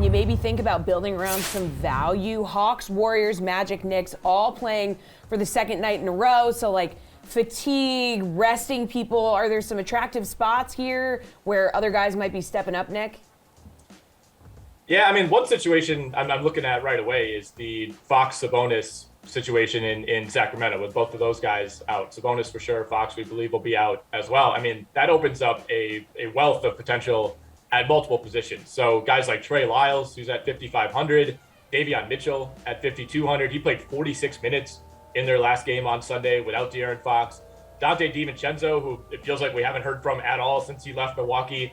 can you maybe think about building around some value? Hawks, Warriors, Magic, Knicks, all playing for the second night in a row. So like fatigue, resting people. Are there some attractive spots here where other guys might be stepping up, Nick? Yeah, I mean, one situation I'm looking at right away is the Fox Sabonis situation in Sacramento with both of those guys out. Sabonis for sure, Fox we believe will be out as well. I mean, that opens up a wealth of potential at multiple positions. So guys like Trey Lyles, who's at 5,500, Davion Mitchell at 5,200. He played 46 minutes in their last game on Sunday without De'Aaron Fox. Dante DiVincenzo, who it feels like we haven't heard from at all since he left Milwaukee.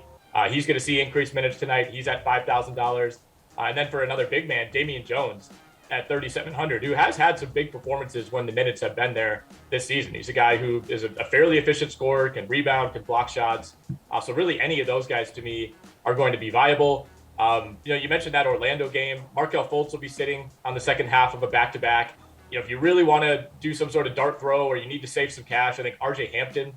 He's going to see increased minutes tonight. He's at $5,000. And then for another big man, Damian Jones at 3,700, who has had some big performances when the minutes have been there this season. He's a guy who is a fairly efficient scorer, can rebound, can block shots. So really any of those guys to me are going to be viable. You mentioned that Orlando game. Markelle Fultz will be sitting on the second half of a back-to-back. If you really want to do some sort of dart throw or you need to save some cash, I think RJ Hampton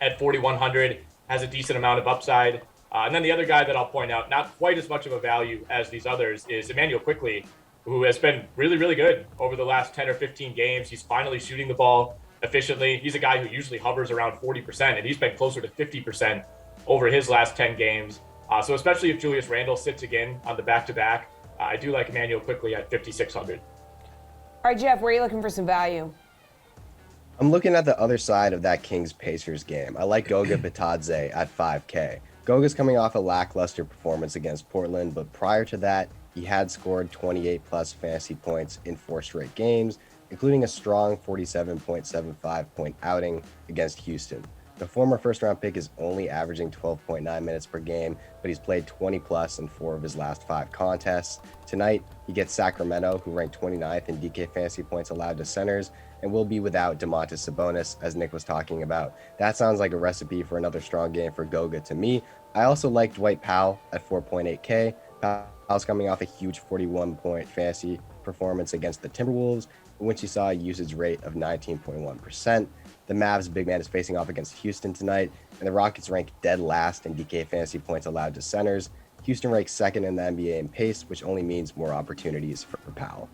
at 4,100 has a decent amount of upside. And then the other guy that I'll point out, not quite as much of a value as these others, is Emmanuel Quickley, who has been really, really good over the last 10 or 15 games. He's finally shooting the ball efficiently. He's a guy who usually hovers around 40%, and he's been closer to 50% over his last 10 games. So especially if Julius Randle sits again on the back-to-back, I do like Emmanuel Quickley at 5,600. All right, Jeff, where are you looking for some value? I'm looking at the other side of that Kings-Pacers game. I like Goga Bitadze at 5K. Goga's coming off a lackluster performance against Portland, but prior to that, he had scored 28-plus fantasy points in 4 straight games, including a strong 47.75-point outing against Houston. The former first-round pick is only averaging 12.9 minutes per game, but he's played 20-plus in 4 of his last 5 contests. Tonight, he gets Sacramento, who ranked 29th in DK fantasy points allowed to centers, and will be without Domantas Sabonis, as Nick was talking about. That sounds like a recipe for another strong game for Goga to me. I also like Dwight Powell at 4.8K. Powell's coming off a huge 41-point fantasy performance against the Timberwolves, in which he saw a usage rate of 19.1%. The Mavs big man is facing off against Houston tonight, and the Rockets rank dead last in DK fantasy points allowed to centers. Houston ranks second in the NBA in pace, which only means more opportunities for Powell.